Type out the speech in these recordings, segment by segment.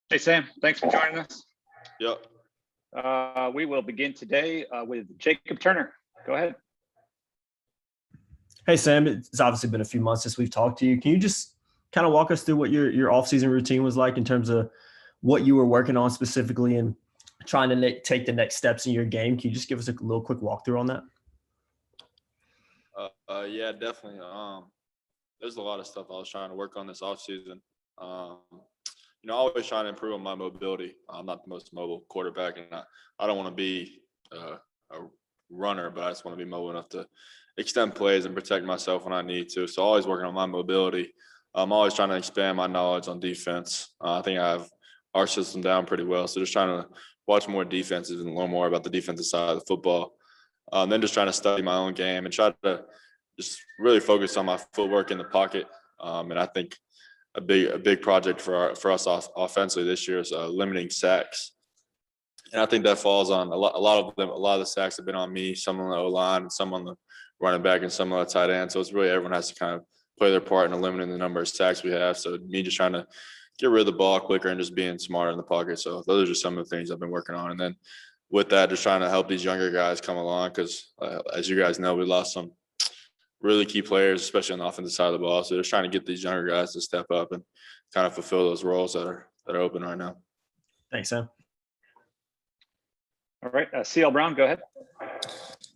Hey, Sam, thanks for joining us. Yep. We will begin today with Jacob Turner. Go ahead. Hey, Sam, it's obviously been a few months since we've talked to you. Can you just kind of walk us through what your off-season routine was like in terms of what you were working on specifically and trying to take the next steps in your game? Can you just give us a little quick walkthrough on that? Yeah, definitely. There's a lot of stuff I was trying to work on this offseason. Always trying to improve on my mobility. I'm not the most mobile quarterback, and I don't want to be a runner, but I just want to be mobile enough to extend plays and protect myself when I need to. So always working on my mobility. I'm always trying to expand my knowledge on defense. I think I have our system down pretty well. So just trying to watch more defenses and learn more about the defensive side of the football. Then just trying to study my own game and try to just really focus on my footwork in the pocket. And I think a big project for us offensively this year is limiting sacks. And I think that falls on a lot of the sacks have been on me, some on the O-line and some on the running back and some on the tight end. So it's really everyone has to kind of play their part in limiting the number of sacks we have. So me just trying to get rid of the ball quicker and just being smarter in the pocket. So those are just some of the things I've been working on. And then with that, just trying to help these younger guys come along because, as you guys know, we lost some really key players, especially on the offensive side of the ball. So just trying to get these younger guys to step up and kind of fulfill those roles that are open right now. Thanks, Sam. All right, CL Brown, go ahead.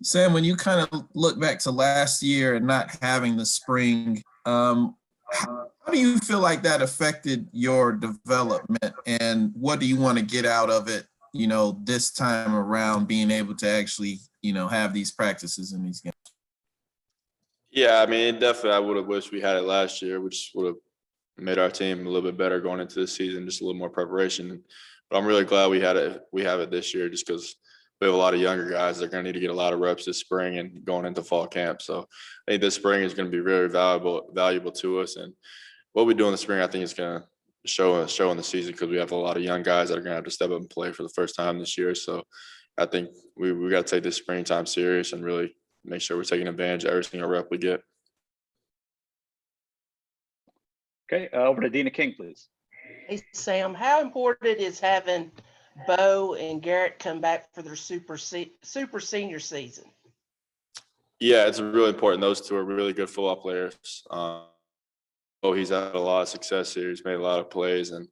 Sam, when you kind of look back to last year and not having the spring, how do you feel like that affected your development, and what do you want to get out of it, this time around, being able to actually, have these practices in these games? Yeah, I mean, definitely I would have wished we had it last year, which would have made our team a little bit better going into the season, just a little more preparation. But I'm really glad we have it this year just because we have a lot of younger guys that are going to need to get a lot of reps this spring and going into fall camp. So I think this spring is going to be very valuable to us. And what we do in the spring, I think, is going to show in the season because we have a lot of young guys that are going to have to step up and play for the first time this year. So I think we got to take this springtime serious and really make sure we're taking advantage of every single rep we get. Okay, over to Dina King, please. Hey, Sam, how important is having Bo and Garrett come back for their super senior season? Yeah, it's really important. Those two are really good football players. He's had a lot of success here. He's made a lot of plays, and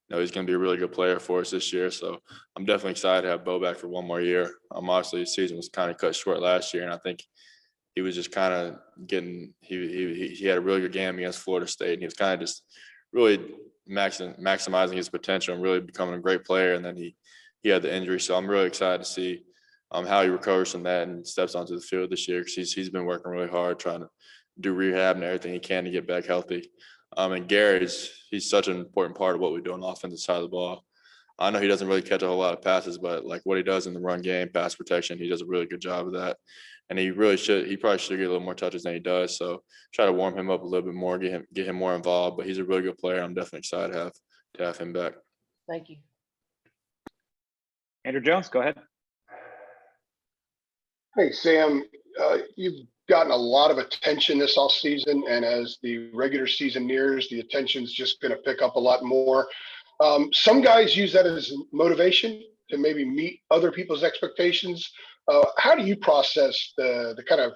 he's going to be a really good player for us this year. So I'm definitely excited to have Bo back for one more year. Obviously, his season was kind of cut short last year, and I think he was just kind of getting he had a really good game against Florida State, and he was kind of just really maximizing his potential and really becoming a great player. And then he had the injury, so I'm really excited to see how he recovers from that and steps onto the field this year because he's been working really hard trying to do rehab and everything he can to get back healthy. And Garrett he's such an important part of what we do on the offensive side of the ball. I know he doesn't really catch a whole lot of passes, but like what he does in the run game, pass protection, he does a really good job of that. And he probably should get a little more touches than he does. So try to warm him up a little bit more, get him more involved. But he's a really good player. I'm definitely excited to have him back. Thank you. Andrew Jones, go ahead. Hey, Sam, you've gotten a lot of attention this offseason, and as the regular season nears, the attention's just going to pick up a lot more. Some guys use that as motivation to maybe meet other people's expectations. How do you process the kind of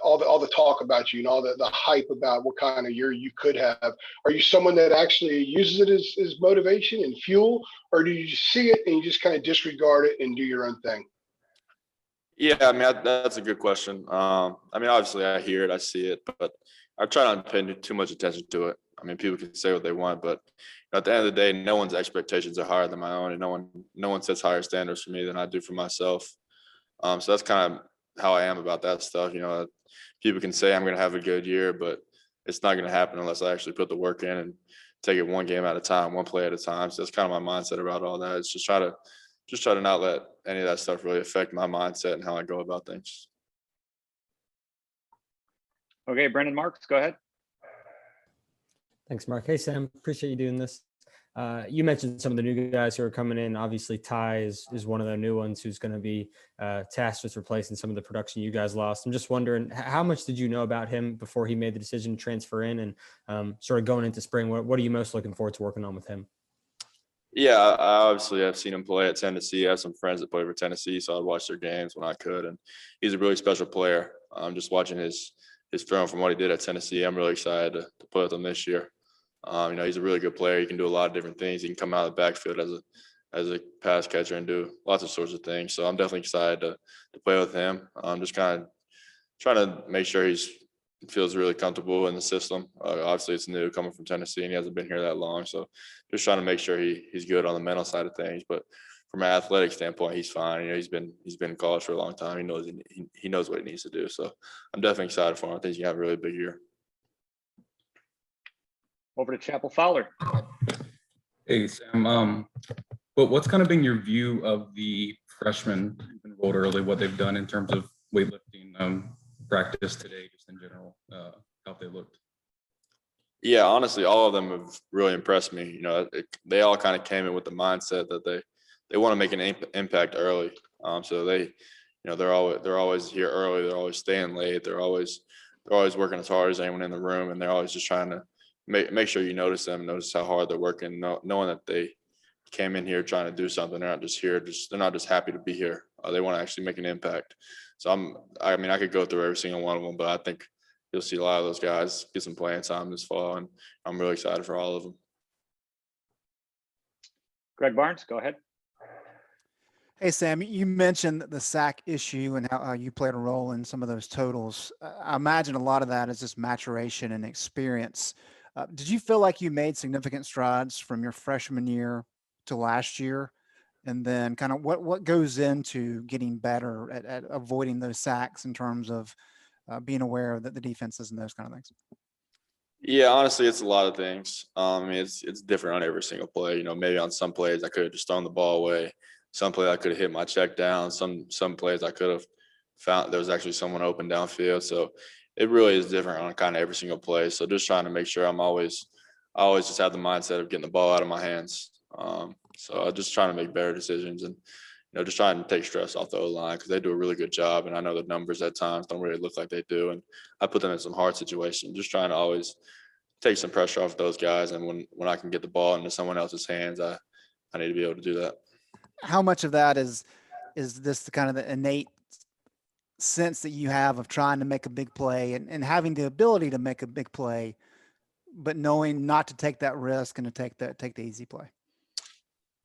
all the talk about you and all the hype about what kind of year you could have? Are you someone that actually uses it as motivation and fuel, or do you just see it and you just kind of disregard it and do your own thing? Yeah, I mean, that's a good question. Obviously I hear it, I see it, but I try not to pay too much attention to it. I mean, people can say what they want, but at the end of the day, no one's expectations are higher than my own, and no one sets higher standards for me than I do for myself. So that's kind of how I am about that stuff. People can say I'm going to have a good year, but it's not going to happen unless I actually put the work in and take it one game at a time, one play at a time. So that's kind of my mindset about all that. It's just try to not let any of that stuff really affect my mindset and how I go about things. Okay, Brendan Marks, go ahead. Thanks, Mark. Hey, Sam, appreciate you doing this. You mentioned some of the new guys who are coming in. Obviously, THI is one of the new ones who's going to be tasked with replacing some of the production you guys lost. I'm just wondering, how much did you know about him before he made the decision to transfer in, and sort of going into spring, what are you most looking forward to working on with him? Yeah, I obviously have seen him play at Tennessee. I have some friends that play for Tennessee, so I'd watch their games when I could. And he's a really special player. Just watching his film from what he did at Tennessee, I'm really excited to play with him this year. He's a really good player. He can do a lot of different things. He can come out of the backfield as a pass catcher and do lots of sorts of things. So I'm definitely excited to play with him. I'm just kind of trying to make sure he feels really comfortable in the system. Obviously, it's new coming from Tennessee, and he hasn't been here that long. So just trying to make sure he's good on the mental side of things. But from an athletic standpoint, he's fine. He's been in college for a long time. He knows what he needs to do. So I'm definitely excited for him. I think he's gonna have a really big year. Over to Chapel Fowler. Hey, Sam. But what's kind of been your view of the freshmen enrolled early, what they've done in terms of weightlifting practice today, just in general, how they looked? Yeah, honestly, all of them have really impressed me. They all kind of came in with the mindset that they want to make an impact early. So they're always here early. They're always staying late. They're always working as hard as anyone in the room, and they're always just trying to make sure you notice them, notice how hard they're working, knowing that they came in here trying to do something. They're not just here, they're not just happy to be here. They want to actually make an impact. So I could go through every single one of them, but I think you'll see a lot of those guys get some playing time this fall, and I'm really excited for all of them. Greg Barnes, go ahead. Hey, Sam, you mentioned the sack issue and how you played a role in some of those totals. I imagine a lot of that is just maturation and experience. Did you feel like you made significant strides from your freshman year to last year? And then kind of what goes into getting better at avoiding those sacks in terms of being aware of the defenses and those kind of things? Yeah, honestly, it's a lot of things. It's different on every single play. Maybe on some plays I could have just thrown the ball away. Some plays I could have hit my check down. Some plays I could have found there was actually someone open downfield. So it really is different on kind of every single play. So just trying to make sure I always just have the mindset of getting the ball out of my hands. So I'm just trying to make better decisions and just trying to take stress off the O-line because they do a really good job. And I know the numbers at times don't really look like they do. And I put them in some hard situations, just trying to always take some pressure off those guys. And when I can get the ball into someone else's hands, I need to be able to do that. How much of that is this the kind of the innate sense that you have of trying to make a big play and having the ability to make a big play, but knowing not to take that risk and to take the easy play?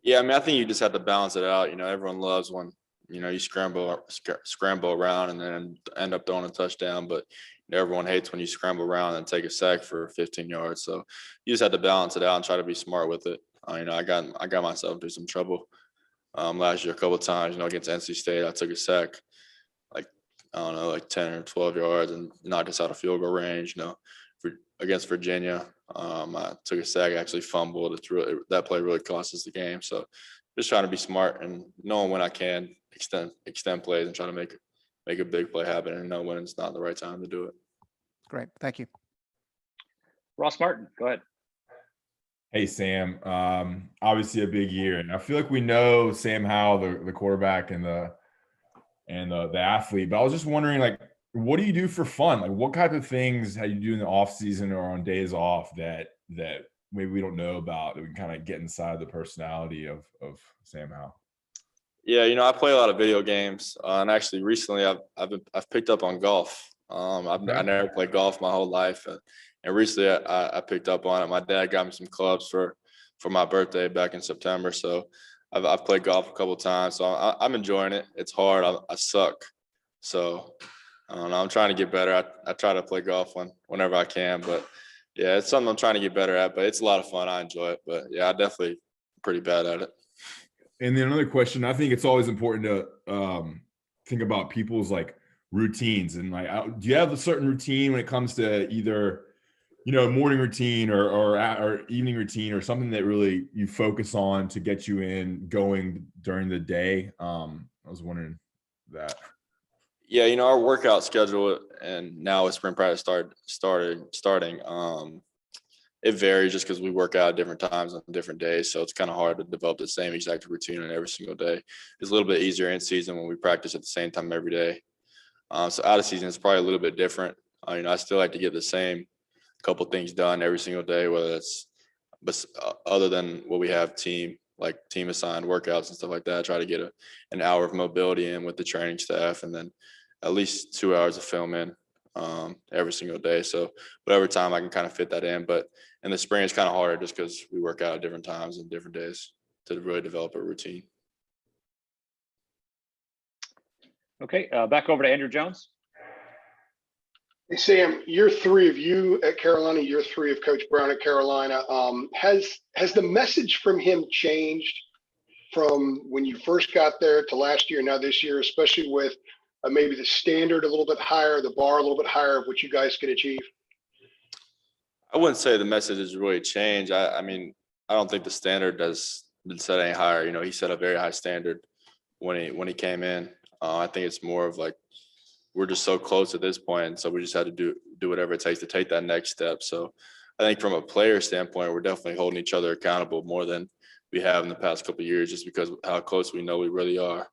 Yeah, I think you just have to balance it out. Everyone loves when you scramble around and then end up throwing a touchdown, but everyone hates when you scramble around and take a sack for 15 yards. So you just have to balance it out and try to be smart with it. I got myself into some trouble last year a couple of times. Against NC State, I took a sack like 10 or 12 yards and knocked us out of field goal range. Against Virginia, I took a sack, actually fumbled. That play really cost us the game. So just trying to be smart and knowing when I can extend plays and try to make a big play happen and know when it's not the right time to do it. Great. Thank you. Ross Martin, go ahead. Hey, Sam. Obviously a big year, and I feel like we know Sam Howell, the quarterback and the athlete, but I was just wondering, what do you do for fun? What type of things how you do in the off season or on days off that maybe we don't know about that we can kind of get inside the personality of Sam Howell? Yeah, I play a lot of video games, and actually recently I've picked up on golf. I never played golf my whole life, and recently I picked up on it. My dad got me some clubs for my birthday back in September, so I've played golf a couple of times. So I'm enjoying it. It's hard. I suck, so I don't know. I'm trying to get better. I try to play golf whenever I can, but yeah, it's something I'm trying to get better at. But it's a lot of fun. I enjoy it. But yeah, I definitely pretty bad at it. And then another question, I think it's always important to think about people's routines and do you have a certain routine when it comes to either morning routine or evening routine or something that really you focus on to get you going during the day? I was wondering that. Yeah, our workout schedule and now with spring practice starting. It varies just because we work out at different times on different days. So it's kind of hard to develop the same exact routine on every single day. It's a little bit easier in season when we practice at the same time every day. So out of season, it's probably a little bit different. I still like to get the same couple things done every single day, whether it's other than what we have team like team assigned workouts and stuff like that. I try to get an hour of mobility in with the training staff, and then at least 2 hours of film in every single day. So whatever time I can kind of fit that in. But in the spring, it's kind of harder just because we work out at different times and different days to really develop a routine. Okay, back over to Andrew Jones. Hey, Sam, year 3 of you at Carolina, year 3 of Coach Brown at Carolina. Has the message from him changed from when you first got there to last year, now this year, especially with maybe the standard a little bit higher, the bar a little bit higher of what you guys can achieve? I wouldn't say the message has really changed. I mean, I don't think the standard has been set any higher. You know, he set a very high standard when he came in. I think it's more of like, we're just so close at this point, and so we just had to do whatever it takes to take that next step. So I think from a player standpoint, we're definitely holding each other accountable more than we have in the past couple of years, just because of how close we know we really are.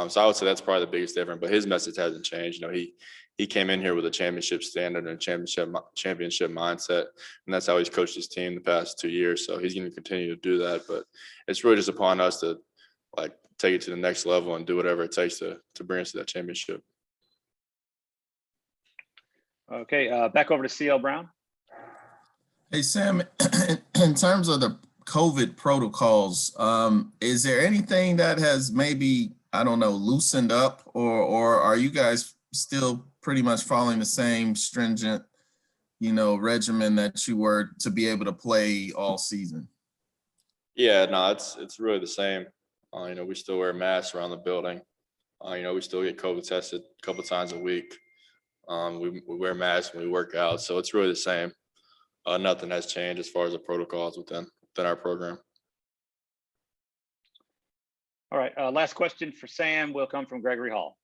So I would say that's probably the biggest difference, but his message hasn't changed. You know, he came in here with a championship standard and a championship mindset, and that's how he's coached his team the past 2 years. So he's going to continue to do that, but it's really just upon us to like take it to the next level and do whatever it takes to bring us to that championship. Okay, back over to CL Brown. Hey, Sam, in terms of the COVID protocols, is there anything that has maybe, I don't know, loosened up, or are you guys still pretty much following the same stringent, regimen that you were to be able to play all season? Yeah, no, it's really the same. We still wear masks around the building. We still get COVID tested a couple times a week. We wear masks when we work out, so it's really the same. Nothing has changed as far as the protocols within our program. All right, last question for Sam will come from Gregory Hall.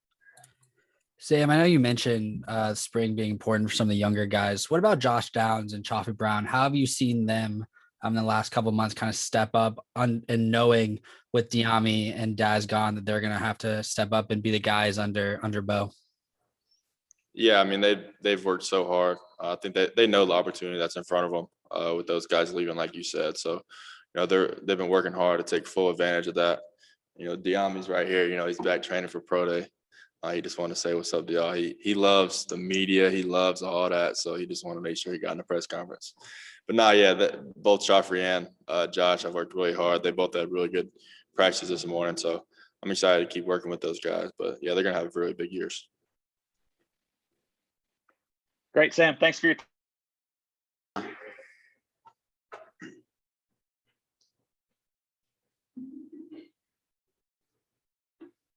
Sam, I know you mentioned spring being important for some of the younger guys. What about Josh Downs and Chaffee Brown? How have you seen them in the last couple of months kind of step up and knowing with Diami and Daz gone that they're going to have to step up and be the guys under Bo? Yeah, I mean, they've worked so hard. I think they know the opportunity that's in front of them with those guys leaving, like you said. So, they've been working hard to take full advantage of that. Diami's right here. He's back training for pro day. He just wanted to say what's up to y'all. He loves the media. He loves all that. So he just wanted to make sure he got in the press conference. But both Joffrey and Josh have worked really hard. They both had really good practices this morning. So I'm excited to keep working with those guys. But yeah, they're going to have really big years. Great, Sam. Thanks for your